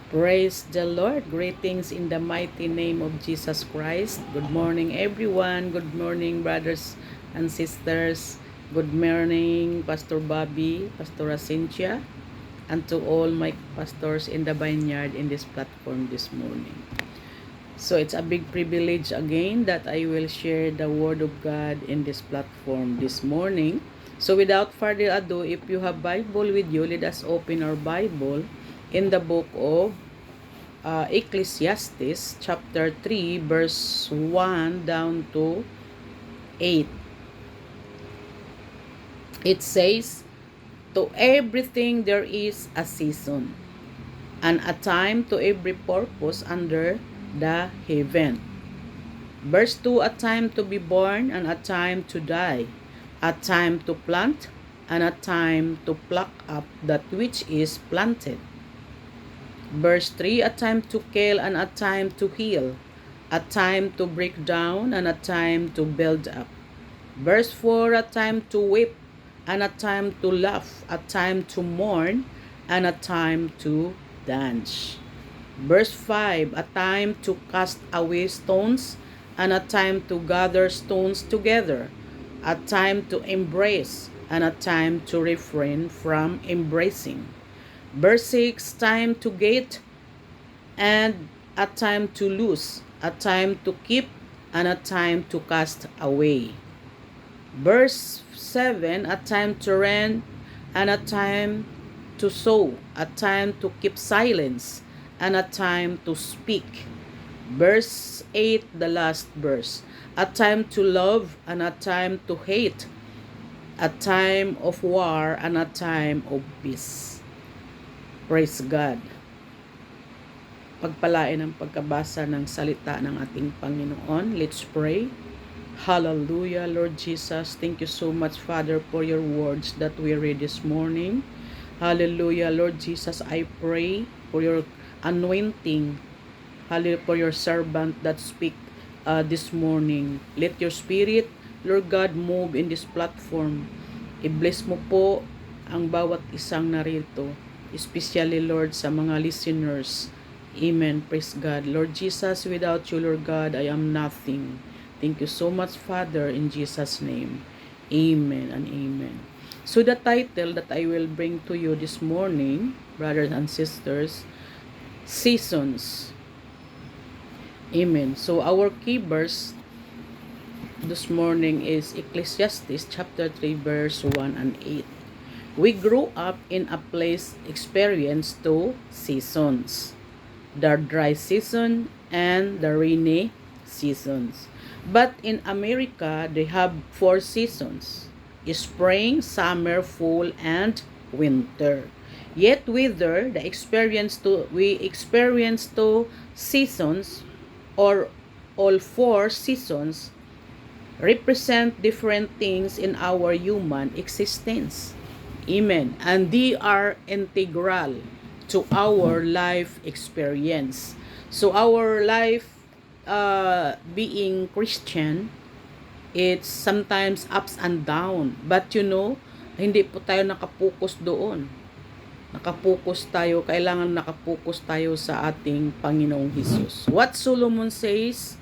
Praise the Lord. Greetings in the mighty name of Jesus Christ. Good morning, everyone. Good morning, brothers and sisters. Good morning, Pastor Bobby, Pastor Cynthia, and to all my pastors in the vineyard in this platform this morning. So it's a big privilege again that I will share the Word of God in this platform this morning. So without further ado, if you have Bible with you, let us open our Bible in the book of Ecclesiastes chapter 3 verse 1 down to 8. It says, "To everything there is a season, and a time to every purpose under the heaven." Verse 2, "A time to be born and a time to die, a time to plant and a time to pluck up that which is planted." Verse 3, "A time to kill and a time to heal, a time to break down and a time to build up." Verse 4, "A time to weep and a time to laugh, a time to mourn and a time to dance." Verse 5, "A time to cast away stones and a time to gather stones together, a time to embrace and a time to refrain from embracing." Verse 6, "Time to get and a time to lose, a time to keep and a time to cast away." Verse 7, "A time to rent and a time to sow, a time to keep silence and a time to speak." Verse 8, the last verse, "A time to love and a time to hate, a time of war and a time of peace." Praise God. Pagpalain ang pagkabasa ng salita ng ating Panginoon. Let's pray. Hallelujah, Lord Jesus. Thank you so much, Father, for your words that we read this morning. Hallelujah, Lord Jesus. I pray for your anointing. Hallelujah, for your servant that speak this morning. Let your spirit, Lord God, move in this platform. I-bless mo po ang bawat isang narito, especially, Lord, sa mga listeners. Amen. Praise God. Lord Jesus, without you, Lord God, I am nothing. Thank you so much, Father, in Jesus' name. Amen and amen. So the title that I will bring to you this morning, brothers and sisters, Seasons. Amen. So our key verse this morning is Ecclesiastes chapter 3 verse 1 and 8. "We grew up in a place experienced two seasons, the dry season and the rainy seasons. But in America, they have four seasons: spring, summer, fall, and winter. Yet whether we experience two seasons or all four seasons represent different things in our human existence. Amen. And they are integral to our life experience. So our life being Christian, it's sometimes ups and down. But hindi po tayo nakapokus doon. Kailangan nakapokus tayo sa ating Panginoong Hesus. What Solomon says,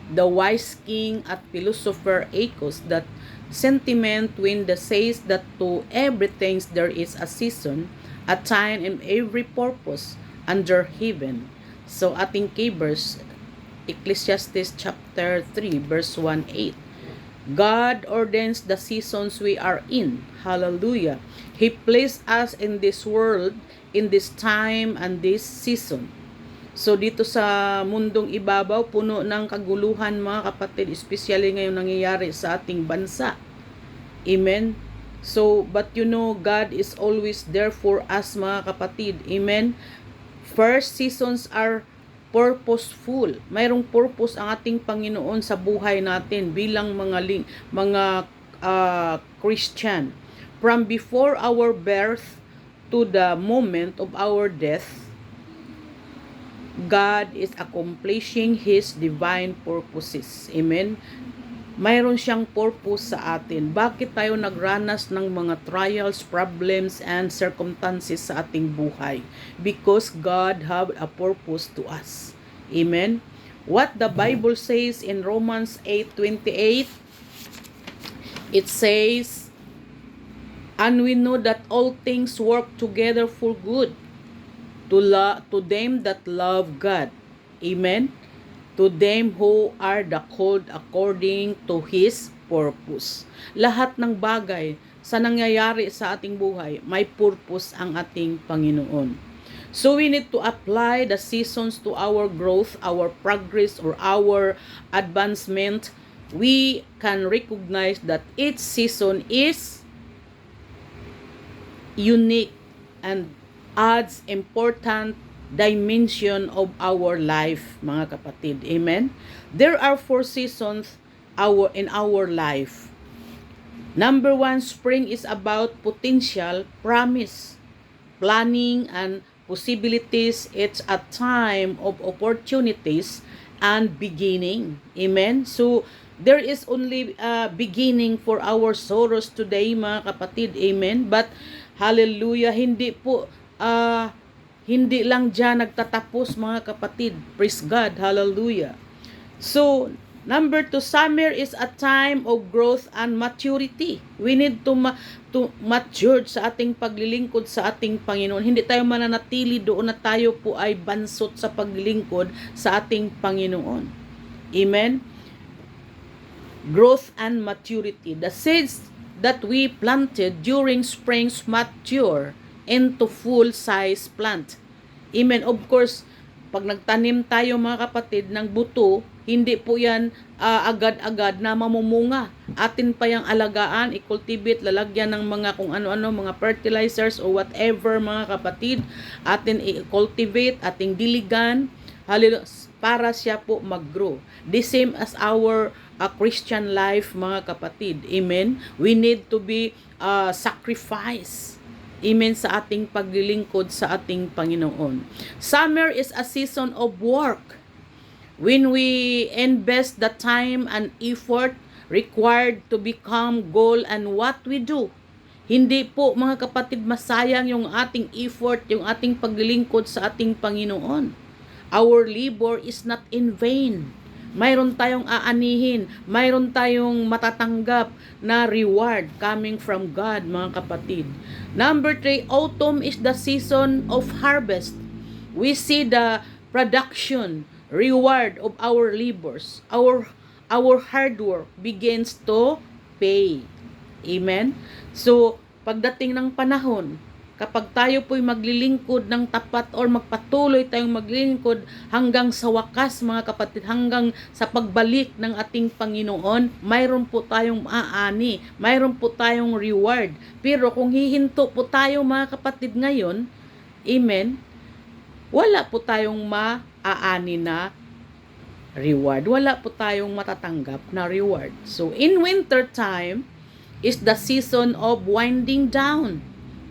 the wise king at philosopher echoes that sentiment when the says that to everything there is a season, a time and every purpose under heaven. So ating key verse, Ecclesiastes chapter 3 verse 1-8. God ordains the seasons we are in. Hallelujah. He placed us in this world, in this time and this season. So dito sa mundong ibabaw, puno ng kaguluhan, mga kapatid, especially ngayon nangyayari sa ating bansa. Amen. So, but God is always there for us, mga kapatid. Amen. First, seasons are purposeful. Mayroong purpose ang ating Panginoon sa buhay natin bilang mga Christian. From before our birth to the moment of our death, God is accomplishing His divine purposes. Amen. mayroon siyang purpose sa atin. Bakit tayo nagranas ng mga trials, problems, and circumstances sa ating buhay? Because God have a purpose to us. Amen? What the Bible says in Romans 8:28, it says, and we know that all things work together for good to them that love God. Amen? To them who are the called according to His purpose. Lahat ng bagay sa nangyayari sa ating buhay, may purpose ang ating Panginoon. So we need to apply the seasons to our growth, our progress, or our advancement. We can recognize that each season is unique and adds important dimension of our life, mga kapatid. Amen? There are 4 seasons in our life. Number 1, spring is about potential, promise, planning, and possibilities. It's a time of opportunities and beginning. Amen? So, there is only a beginning for our sorrows today, mga kapatid. Amen? But, hallelujah, hindi lang dyan nagtatapos, mga kapatid. Praise God. Hallelujah. So, number 2, summer is a time of growth and maturity. We need to mature sa ating paglilingkod sa ating Panginoon. Hindi tayo mananatili doon na tayo po ay bansot sa paglilingkod sa ating Panginoon. Amen? Growth and maturity. The seeds that we planted during springs mature into full-size plant. Amen. Of course, pag nagtanim tayo, mga kapatid, ng buto, hindi po yan agad-agad na mamumunga. Atin pa yung alagaan, i-cultivate, lalagyan ng mga kung ano-ano, mga fertilizers or whatever, mga kapatid. Atin i-cultivate, ating diligan, para siya po mag-grow. The same as our Christian life, mga kapatid. Amen. We need to be sacrifice. Amen, sa ating paglilingkod sa ating Panginoon. Summer is a season of work. When we invest the time and effort required to become goal and what we do. Hindi po, mga kapatid, masayang yung ating effort, yung ating paglilingkod sa ating Panginoon. Our labor is not in vain. Mayroon tayong aanihin, mayroon tayong matatanggap na reward coming from God, mga kapatid. Number 3, autumn is the season of harvest. We see the production, reward of our labors. Our hard work begins to pay. Amen? So, pagdating ng panahon, kapag tayo po'y maglilingkod ng tapat or magpatuloy tayong maglilingkod hanggang sa wakas, mga kapatid, hanggang sa pagbalik ng ating Panginoon, mayroon po tayong maaani, mayroon po tayong reward. Pero kung hihinto po tayo, mga kapatid, ngayon, amen, wala po tayong maaani na reward. Wala po tayong matatanggap na reward. So, in winter time is the season of winding down,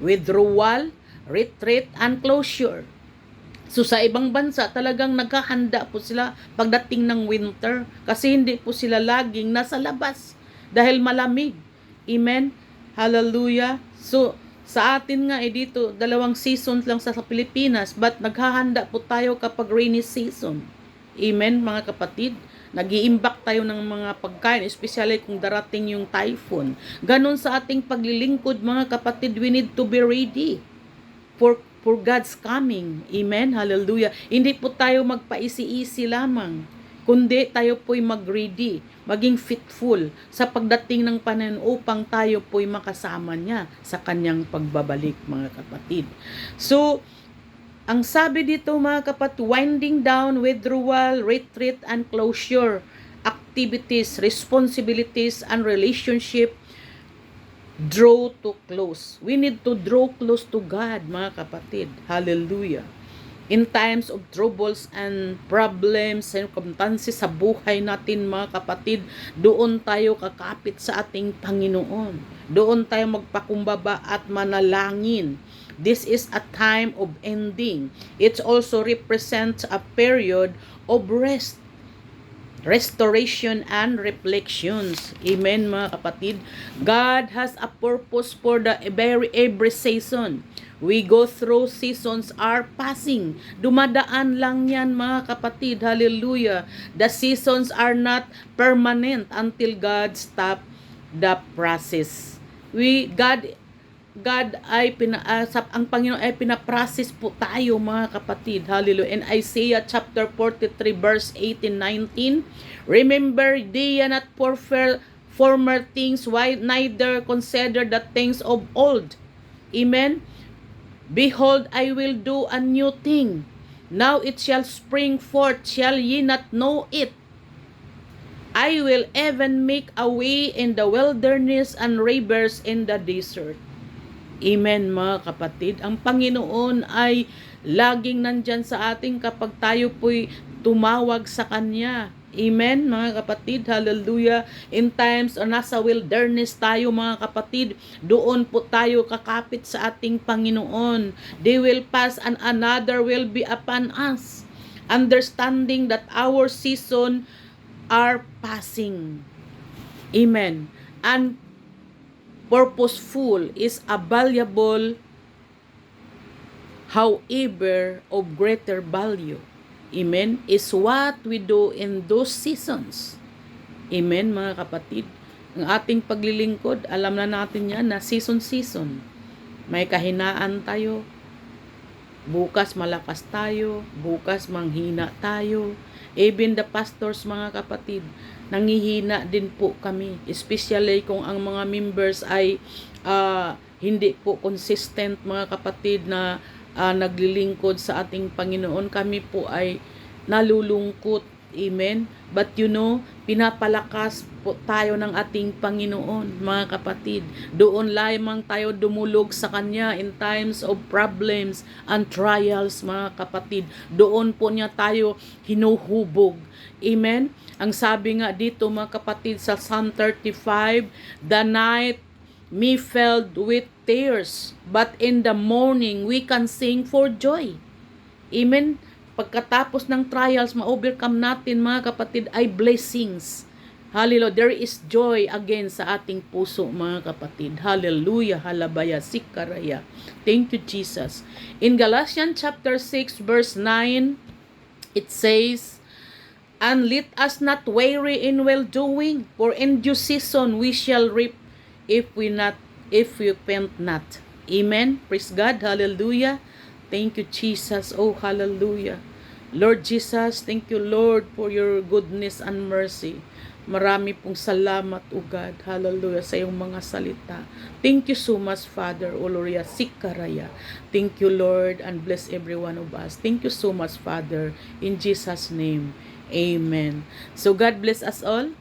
withdrawal, retreat, and closure. So sa ibang bansa, talagang naghahanda po sila pagdating ng winter kasi hindi po sila laging nasa labas dahil malamig. Amen? Hallelujah. So sa atin nga dito, 2 seasons lang sa Pilipinas, but naghahanda po tayo kapag rainy season. Amen, mga kapatid? Nag-iimbak tayo ng mga pagkain, especially kung darating yung typhoon. Ganon sa ating paglilingkod, mga kapatid, we need to be ready for God's coming. Amen? Hallelujah. Hindi po tayo magpaisi-isi lamang, kundi tayo po'y mag-ready, maging fitful sa pagdating ng panahon upang tayo po'y makasama niya sa kanyang pagbabalik, mga kapatid. So, ang sabi dito, mga kapatid, winding down, withdrawal, retreat, and closure, activities, responsibilities, and relationship draw to close. We need to draw close to God, mga kapatid. Hallelujah. In times of troubles and problems, circumstances sa buhay natin, mga kapatid, doon tayo kakapit sa ating Panginoon. Doon tayo magpakumbaba at manalangin. This is a time of ending. It also represents a period of rest. restoration and reflections. Amen, mga kapatid. God has a purpose for the every season. We go through seasons are passing. Dumadaan lang yan, mga kapatid. Hallelujah. The seasons are not permanent until God stop the process. God ay ang Panginoon ay pinaprocess po tayo, mga kapatid. Hallelujah. In Isaiah chapter 43 verse 18-19, remember they not former things, why neither consider the things of old. Amen. Behold, I will do a new thing. Now it shall spring forth, shall ye not know it? I will even make a way in the wilderness and rivers in the desert. Amen, mga kapatid. Ang Panginoon ay laging nandyan sa atin kapag tayo po'y tumawag sa Kanya. Amen, mga kapatid. Hallelujah. In times o nasa wilderness tayo, mga kapatid, doon po tayo kakapit sa ating Panginoon. They will pass and another will be upon us. Understanding that our season are passing. Amen. And purposeful is a valuable, however, of greater value. Amen. Is what we do in those seasons. Amen, mga kapatid. Ang ating paglilingkod, alam na natin yan na season-season. May kahinaan tayo. Bukas malakas tayo. Bukas manghina tayo. Even the pastors, mga kapatid, nangihina din po kami, especially kung ang mga members ay hindi po consistent, mga kapatid, na naglilingkod sa ating Panginoon. Kami po ay nalulungkot. Amen. But pinapalakas po tayo ng ating Panginoon, mga kapatid. Doon lamang tayo dumulog sa Kanya in times of problems and trials, mga kapatid. Doon po niya tayo hinuhubog. Amen. Ang sabi nga dito, mga kapatid, sa Psalm 35, the night me filled with tears, but in the morning we can sing for joy. Amen. Pagkatapos ng trials, ma-overcome natin, mga kapatid, ay blessings. Hallelujah. There is joy again sa ating puso, mga kapatid. Hallelujah. Halabaya, sikaraya. Thank you, Jesus. In Galatians chapter 6, verse 9, it says, and let us not weary in well-doing, for in due season we shall reap if we faint not. Amen. Praise God. Hallelujah. Thank you, Jesus. Oh, hallelujah. Lord Jesus, thank you, Lord, for your goodness and mercy. Marami pong salamat, O God. Hallelujah, sa iyong mga salita. Thank you so much, Father. Oloria Sikaraya. Thank you, Lord, and bless every one of us. Thank you so much, Father. In Jesus' name, amen. So, God bless us all.